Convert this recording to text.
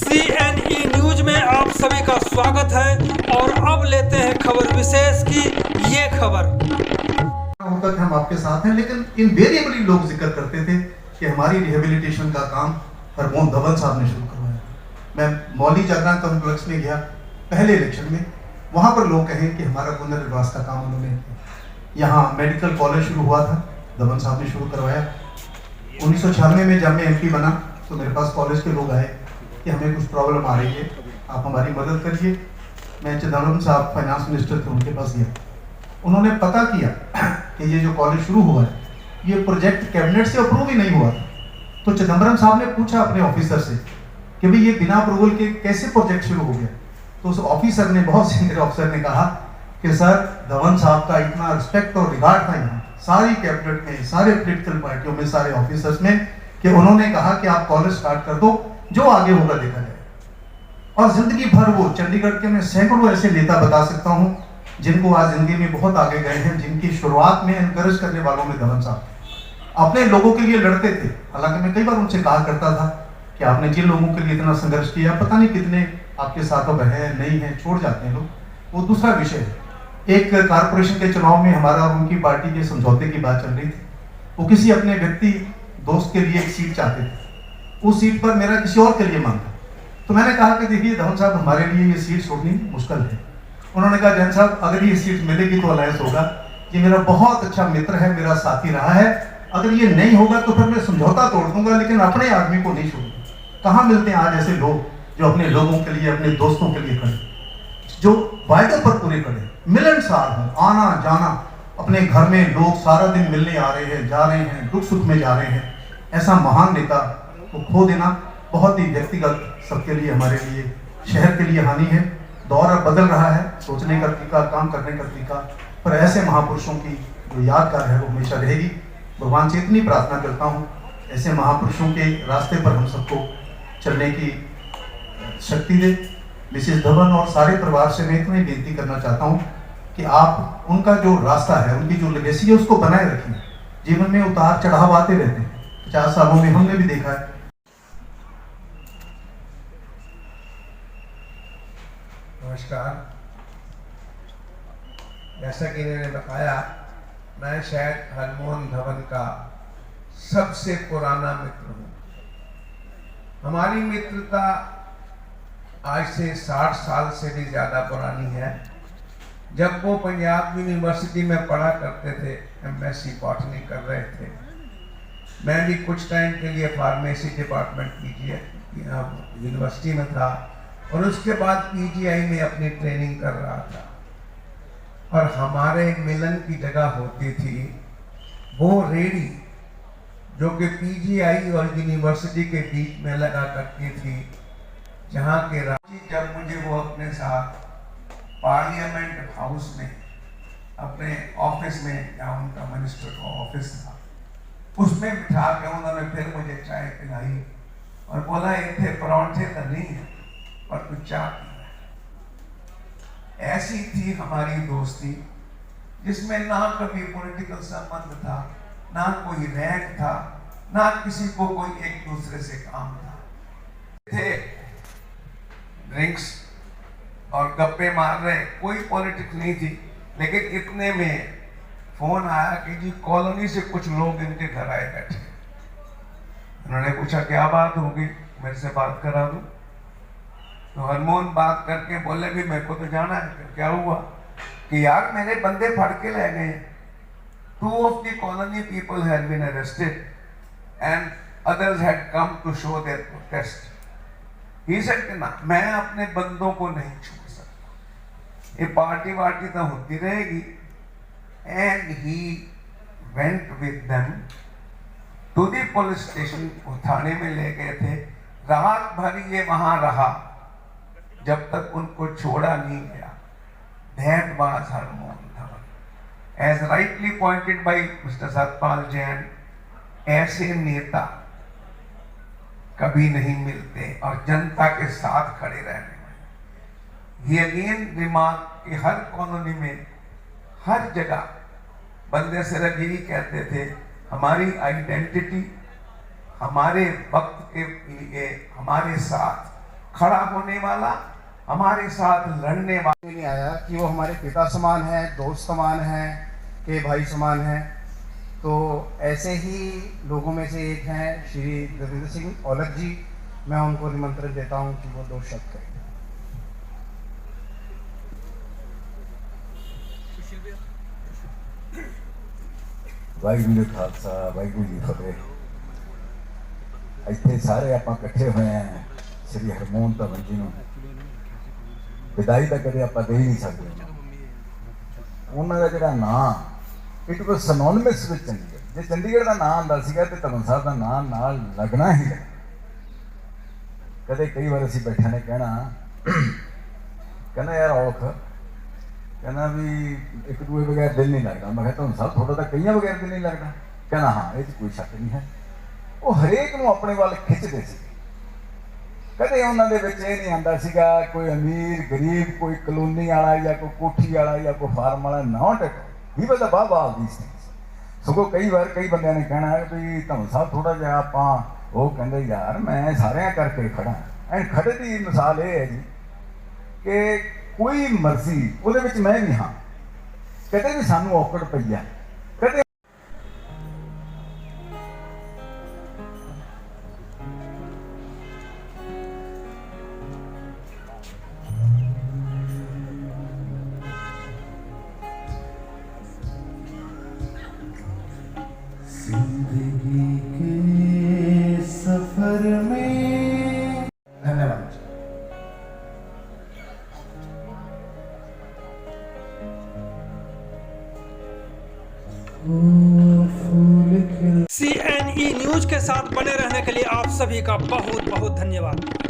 CNE news में आप सभी का स्वागत है और अब लेते हैं खबर विशेष की ये खबर। हम आपके साथ हैं, लेकिन इनवेरिएबली लोग जिक्र करते थे कि हमारी रिहेबिलिटेशन का काम हरमोहन धवन साहब ने शुरू करवाया। मैं मौली जागरण कॉम्प्लेक्स में गया पहले इलेक्शन में, वहाँ पर लोग कहें कि हमारा पुनर्विकास का काम उन्होंने किया। यहाँ मेडिकल कॉलेज शुरू हुआ था, धवन साहब ने शुरू करवाया। 1996 में जब मैं MP बना तो मेरे पास कॉलेज के लोग आए कि हमें कुछ प्रॉब्लम आ रही है, आप हमारी मदद करिए। मैं चिदम्बरम साहब फाइनेंस मिनिस्टर थे, उनके पास गया। उन्होंने पता किया कि ये जो कॉलेज शुरू हुआ है ये प्रोजेक्ट कैबिनेट से अप्रूव ही नहीं हुआ था। तो चिदम्बरम साहब ने पूछा अपने ऑफिसर से कि भाई ये बिना अप्रूवल के कैसे प्रोजेक्ट शुरू हो गया। तो उस ऑफिसर ने, बहुत सीनियर ऑफिसर ने कहा कि सर, धवन साहब का इतना रिस्पेक्ट और रिगार्ड था यहाँ सारी कैबिनेट में, सारे पॉलिटिकल पार्टियों में, सारे ऑफिसर्स में, कि उन्होंने कहा कि आप कॉलेज स्टार्ट कर दो, जो आगे होगा देखा जाए। और जिंदगी भर वो चंडीगढ़ के मैं सैकड़ों ऐसे नेता बता सकता हूँ जिनको आज जिंदगी में बहुत आगे गए हैं, जिनकी शुरुआत में एनकरेज करने वालों में धवन साहब अपने लोगों के लिए लड़ते थे। हालांकि मैं कई बार उनसे कहा करता था कि आपने जिन लोगों के लिए इतना संघर्ष किया, पता नहीं कितने आपके साथ अब हैं, नहीं है, छोड़ जाते हैं लोग, वो दूसरा विषय है। एक कारपोरेशन के चुनाव में हमारा और उनकी पार्टी के समझौते की बात चल रही थी। वो किसी अपने व्यक्ति दोस्त के लिए एक सीट चाहते थे, उस सीट पर मेरा किसी और के लिए मांग था। तो मैंने कहा कि देखिए धवन साहब, हमारे लिए ये सीट छोड़नी मुश्किल है। उन्होंने कहा जैन साहब, अगर ये सीट मिलेगी तो अलायंस होगा, ये मेरा बहुत अच्छा मित्र है, मेरा साथी रहा है, अगर ये नहीं होगा तो फिर मैं समझौता तोड़ दूंगा, लेकिन अपने आदमी को नहीं छोड़ूंगा। कहाँ मिलते हैं आज ऐसे लोग जो अपने लोगों के लिए, अपने दोस्तों के लिए खड़े, जो वायदे पर पूरे खड़े, मिलनसार हो, आना जाना, अपने घर में लोग सारा दिन मिलने आ रहे हैं, जा रहे हैं, दुख सुख में जा रहे हैं। ऐसा महान नेता को खो देना बहुत ही व्यक्तिगत, सबके लिए, हमारे लिए, शहर के लिए हानि है। दौर अब बदल रहा है, सोचने का तरीका, काम करने का तरीका, पर ऐसे महापुरुषों की जो यादगार है वो हमेशा रहेगी। भगवान से इतनी प्रार्थना करता हूँ ऐसे महापुरुषों के रास्ते पर हम सबको चलने की शक्ति दे। मिसेस धवन और सारे परिवार से मैं इतना ही बेनती करना चाहता हूँ कि आप उनका जो रास्ता है, उनकी जो लेगेसी है, उसको बनाए रखिए। जीवन में उतार चढ़ाव आते रहते हैं, 50 सालों में हमने भी देखा है। नमस्कार। जैसा कि इन्होंने बताया, मैं शायद हरमोहन धवन का सबसे पुराना मित्र हूँ। हमारी मित्रता आज से 60 साल से भी ज़्यादा पुरानी है। जब वो पंजाब यूनिवर्सिटी में पढ़ा करते थे, MSc बॉटनी कर रहे थे, मैं भी कुछ टाइम के लिए फार्मेसी डिपार्टमेंट यूनिवर्सिटी में था और उसके बाद PGI में अपनी ट्रेनिंग कर रहा था। और हमारे मिलन की जगह होती थी वो रेडी जो कि PGI और यूनिवर्सिटी के बीच में लगा करती थी, जहाँ के राजी, जब मुझे वो अपने साथ पार्लियामेंट हाउस में, अपने ऑफिस में, जहाँ उनका मिनिस्टर का ऑफिस था, उसमें बिठा के उन्होंने फिर मुझे चाय पिलाई और बोला, इतने परांठे तो नहीं है पर कुछ चाय पी। ऐसी थी हमारी दोस्ती जिसमें ना कभी पॉलिटिकल संबंध था, ना कोई रैंक था, ना किसी को कोई एक दूसरे से काम था। थे ड्रिंक्स और गप्पे मार रहे, कोई पॉलिटिक्स नहीं थी। लेकिन इतने में फोन आया कि जी कॉलोनी से कुछ लोग इनके घर आए बैठे। उन्होंने पूछा क्या बात होगी, मेरे से बात करा दूं। तो हरमोहन बात करके बोले भी मेरे को तो जाना है। क्या हुआ कि यार मेरे बंदे फड़ के ले गए, 2 of the colony people had been arrested and others had come to show their protest. He said कि ना, मैं अपने बंदों को नहीं छोड़ सकता, ये पार्टी वार्टी तो होती रहेगी। And he went with them to the police station, वो थाने में ले गए थे। रात भर ये वहां रहा जब तक उनको छोड़ा नहीं गया। That was Harmohan Dhawan, as rightly pointed by Mr. Satpal Jain. ऐसे नेता कभी नहीं मिलते और जनता के साथ खड़े रहने वाले। He again remarked कि हर कॉलोनी में, हर जगह बंदे सिर्फ यही कहते थे, हमारी आइडेंटिटी हमारे वक्त के लिए हमारे साथ खड़ा होने वाला, हमारे साथ लड़ने वाला। नहीं आया कि वो हमारे पिता समान है, दोस्त समान है, के भाई समान है। तो ऐसे ही लोगों में से एक हैं श्री रविंद्र सिंह औलख जी। मैं उनको निमंत्रण देता हूं कि वो 2 शब्द कहें। ਵਾਹਿਗੁਰੂ ਜੀ ਕਾ ਖਾਲਸਾ ਵਾਹਿਗੁਰੂ ਜੀ ਕੀ ਫਤਿਹ। ਇੱਥੇ ਸਾਰੇ ਆਪਾਂ ਇਕੱਠੇ ਹੋਏ ਆ ਸ੍ਰੀ ਹਰਮੋਹਨ ਧਵਨ ਜੀ ਨੂੰ ਵਿਦਾਈ ਤਾਂ ਕਦੇ ਆਪਾਂ ਦੇ ਹੀ ਨਹੀਂ ਸਕਦੇ। ਉਹਨਾਂ ਦਾ ਜਿਹੜਾ ਨਾਂ it was synonyms with Chandigarh. ਜੇ ਚੰਡੀਗੜ੍ਹ ਦਾ ਨਾਂ ਆਉਂਦਾ ਸੀਗਾ ਤੇ ਧਵਨ ਸਾਹਿਬ ਦਾ ਨਾਂ ਨਾਲ ਲੱਗਣਾ ਹੀ ਹੈ। ਕਦੇ ਕਈ ਵਾਰ ਅਸੀਂ ਬੈਠਿਆਂ ਨੇ ਕਹਿਣਾ, ਕਹਿੰਦਾ ਯਾਰ ਔਖ, ਕਹਿੰਦਾ ਵੀ ਇੱਕ ਦੂਏ ਬਗੈਰ ਦਿਲ ਨਹੀਂ ਲੱਗਦਾ। ਮੈਂ ਕਿਹਾ ਤੁਹਾਨੂੰ ਸਭ ਤੁਹਾਡਾ ਤਾਂ ਕਈਆਂ ਬਗੈਰ ਦਿਲ ਨਹੀਂ ਲੱਗਦਾ। ਕਹਿੰਦਾ ਹਾਂ, ਇਹ 'ਚ ਕੋਈ ਸ਼ੱਕ ਨਹੀਂ ਹੈ। ਉਹ ਹਰੇਕ ਨੂੰ ਆਪਣੇ ਵੱਲ ਖਿੱਚਦੇ ਸੀ। ਕਦੇ ਉਹਨਾਂ ਦੇ ਵਿੱਚ ਇਹ ਨਹੀਂ ਆਉਂਦਾ ਸੀਗਾ ਕੋਈ ਅਮੀਰ ਗਰੀਬ, ਕੋਈ ਕਲੋਨੀ ਵਾਲਾ ਜਾਂ ਕੋਈ ਕੋਠੀ ਵਾਲਾ ਜਾਂ ਕੋਈ ਫਾਰਮ ਵਾਲਾ। Not it, he was above all these things. ਸਗੋਂ ਕਈ ਵਾਰ ਕਈ ਬੰਦਿਆਂ ਨੇ ਕਹਿਣਾ ਵੀ ਤੁਹਾਨੂੰ ਸਾਹਿਬ ਥੋੜਾ ਜਿਹਾ ਆਪਾਂ, ਉਹ ਕਹਿੰਦੇ ਯਾਰ ਮੈਂ ਸਾਰਿਆਂ ਕਰਕੇ ਖੜਾ। ਐਂਡ ਖੜੇ ਦੀ ਮਿਸਾਲ ਇਹ ਹੈ ਜੀ ਕਿ ਕੋਈ ਮਰਜ਼ੀ ਉਹਦੇ ਵਿੱਚ ਮੈਂ ਵੀ ਹਾਂ। ਕਦੇ ਵੀ ਸਾਨੂੰ ਔਕੜ ਪਈ ਆ, ਕਦੇ जिंदगी के सफर में। धन्यवाद। CNE न्यूज के साथ बने रहने के लिए आप सभी का बहुत बहुत धन्यवाद।